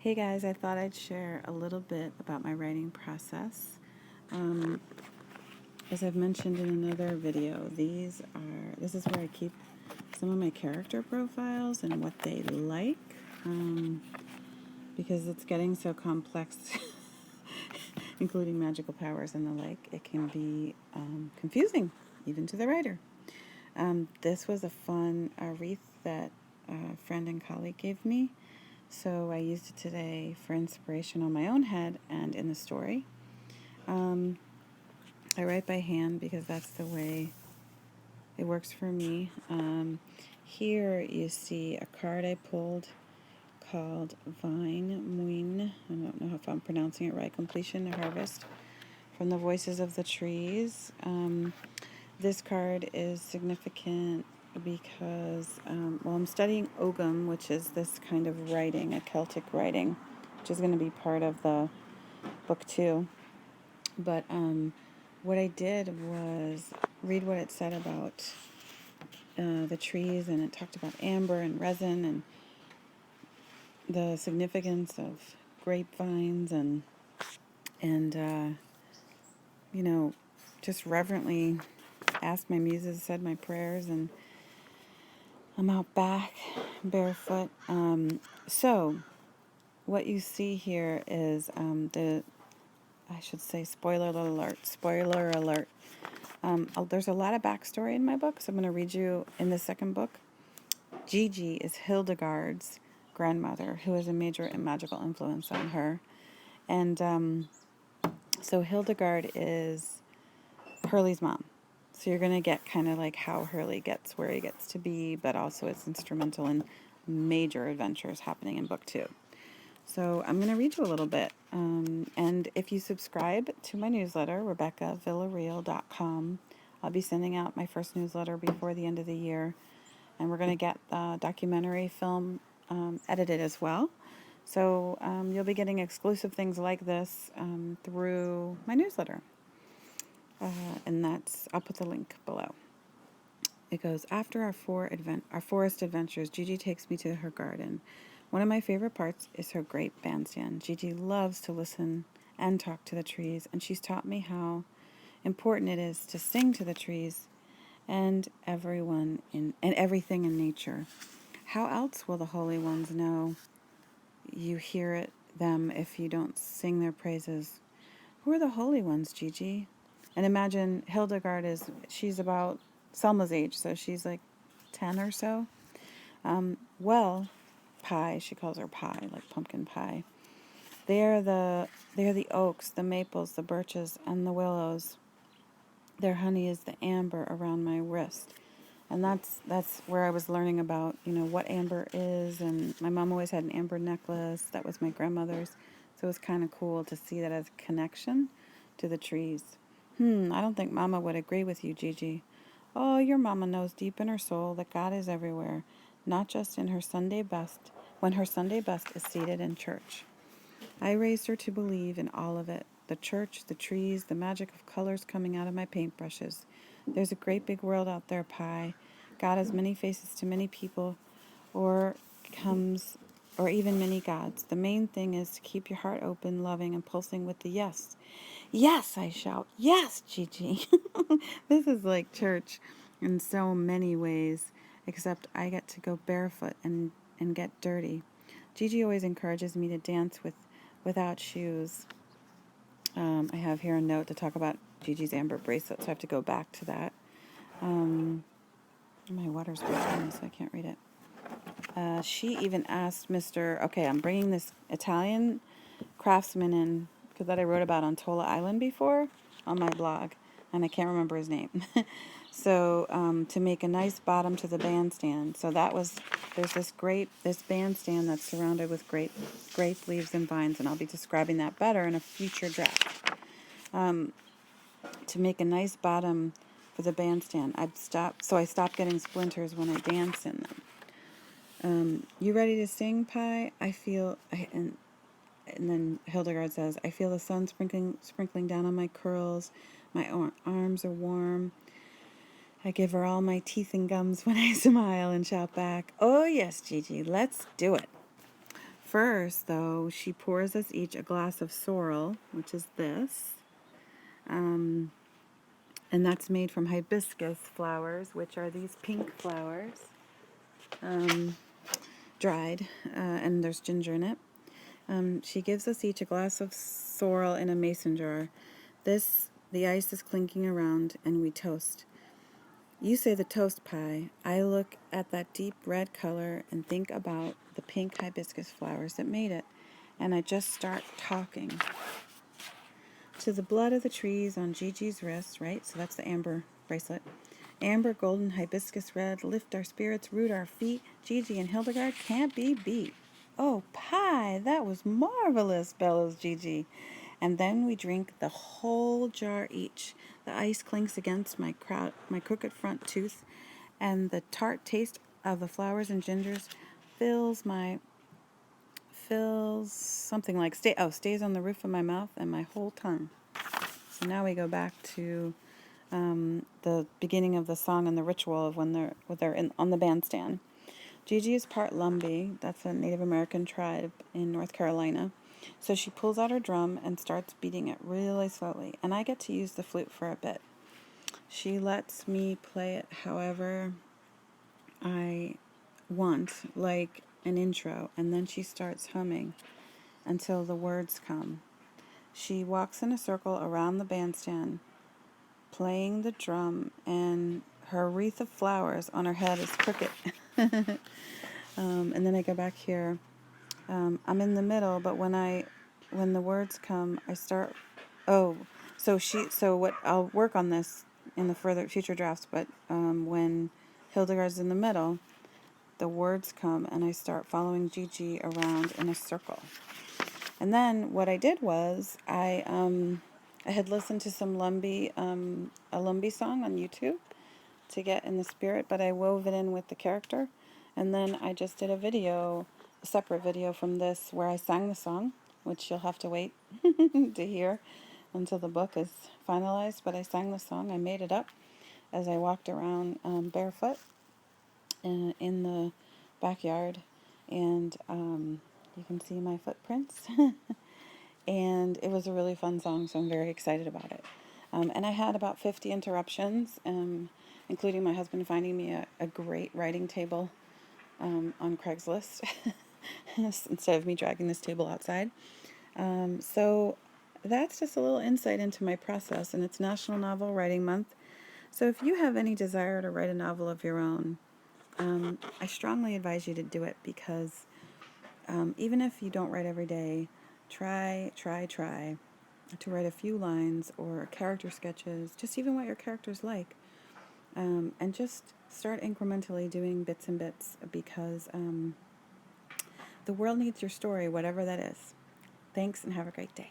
Hey guys, I thought I'd share a little bit about my writing process. Um, as I've mentioned in another video, this is where I keep some of my character profiles and what they like, because it's getting so complex, including magical powers and the like. It can be confusing, even to the writer. This was a fun wreath that a friend and colleague gave me. So I used it today for inspiration on my own head and in the story. I write by hand because that's the way it works for me. Here you see a card I pulled called Vine Muin. I don't know if I'm pronouncing it right. Completion or Harvest from the Voices of the Trees. This card is significant because, I'm studying Ogham, which is this kind of writing, a Celtic writing, which is going to be part of the book too. But what I did was read what it said about the trees, and it talked about amber and resin and the significance of grapevines and just reverently asked my muses, said my prayers, and I'm out back barefoot. So what you see here is I should say spoiler alert. There's a lot of backstory in my book, so I'm going to read you in the second book. Gigi is Hildegard's grandmother, who is a major magical influence on her. And so Hildegard is Hurley's mom. So you're going to get kind of like how Hurley gets where he gets to be, but also it's instrumental in major adventures happening in book 2. So I'm going to read you a little bit. And if you subscribe to my newsletter, RebeccaVillarreal.com, I'll be sending out my first newsletter before the end of the year. And we're going to get the documentary film edited as well. So you'll be getting exclusive things like this through my newsletter. And I'll put the link below. It goes, after our forest adventures, Gigi takes me to her garden. One of my favorite parts is her great bandstand. Gigi loves to listen and talk to the trees, and she's taught me how important it is to sing to the trees and everything in nature. How else will the holy ones know you hear them if you don't sing their praises? Who are the holy ones, Gigi? And imagine Hildegard she's about Selma's age, so she's like 10 or so. Pie, she calls her pie, like pumpkin pie. They are the oaks, the maples, the birches, and the willows. Their honey is the amber around my wrist. And that's where I was learning about, what amber is. And my mom always had an amber necklace. That was my grandmother's. So it was kind of cool to see that as a connection to the trees. I don't think Mama would agree with you, Gigi. Oh, your Mama knows deep in her soul that God is everywhere, not just in her Sunday best, when her Sunday best is seated in church. I raised her to believe in all of it, the church, the trees, the magic of colors coming out of my paintbrushes. There's a great big world out there, Pie. God has many faces to many people, or even many gods. The main thing is to keep your heart open, loving, and pulsing with the yes. Yes, I shout. Yes, Gigi. This is like church in so many ways, except I get to go barefoot and get dirty. Gigi always encourages me to dance without shoes. I have here a note to talk about Gigi's amber bracelet, so I have to go back to that. My water's breaking, so I can't read it. She even asked I'm bringing this Italian craftsman in that I wrote about on Tola Island before on my blog, and I can't remember his name. So to make a nice bottom to the bandstand. So there's this bandstand that's surrounded with grape leaves and vines, and I'll be describing that better in a future draft. To make a nice bottom for the bandstand, I stopped getting splinters when I dance in them. You ready to sing, Pie? And then Hildegard says, I feel the sun sprinkling down on my curls. My arms are warm. I give her all my teeth and gums when I smile and shout back, oh yes, Gigi, let's do it. first, though, she pours us each a glass of sorrel, which is this. And that's made from hibiscus flowers, which are these pink flowers, dried, and there's ginger in it. She gives us each a glass of sorrel in a mason jar. The ice is clinking around, and we toast. You say the toast pie. I look at that deep red color and think about the pink hibiscus flowers that made it, and I just start talking. To the blood of the trees on Gigi's wrist, right? So that's the amber bracelet. Amber, golden, hibiscus red, lift our spirits, root our feet. Gigi and Hildegard can't be beat. Oh, pie, that was marvelous, bellows Gigi. And then we drink the whole jar each. The ice clinks against my crooked front tooth, and the tart taste of the flowers and gingers stays on the roof of my mouth and my whole tongue. So now we go back to the beginning of the song and the ritual of when they're on the bandstand. Gigi is part Lumbee, that's a Native American tribe in North Carolina. So she pulls out her drum and starts beating it really slowly, and I get to use the flute for a bit. She lets me play it however I want, like an intro, and then she starts humming until the words come. She walks in a circle around the bandstand, playing the drum, and her wreath of flowers on her head is crooked. And then I go back here. I'm in the middle, but when the words come, I start. Oh, so what? I'll work on this in the future drafts. But when Hildegard's in the middle, the words come, and I start following Gigi around in a circle. And then what I did was I had listened to some Lumbee, a Lumbee song on YouTube to get in the spirit, but I wove it in with the character. And then I just did a separate video from this where I sang the song, which you'll have to wait to hear until the book is finalized. But I sang the song. I made it up as I walked around barefoot in the backyard. And you can see my footprints. And it was a really fun song, so I'm very excited about it. And I had about 50 interruptions, including my husband finding me a great writing table on Craigslist instead of me dragging this table outside. So that's just a little insight into my process, and it's National Novel Writing Month. So if you have any desire to write a novel of your own, I strongly advise you to do it because even if you don't write every day, try to write a few lines or character sketches, just even what your characters like. And just start incrementally doing bits and bits because the world needs your story, whatever that is. Thanks and have a great day.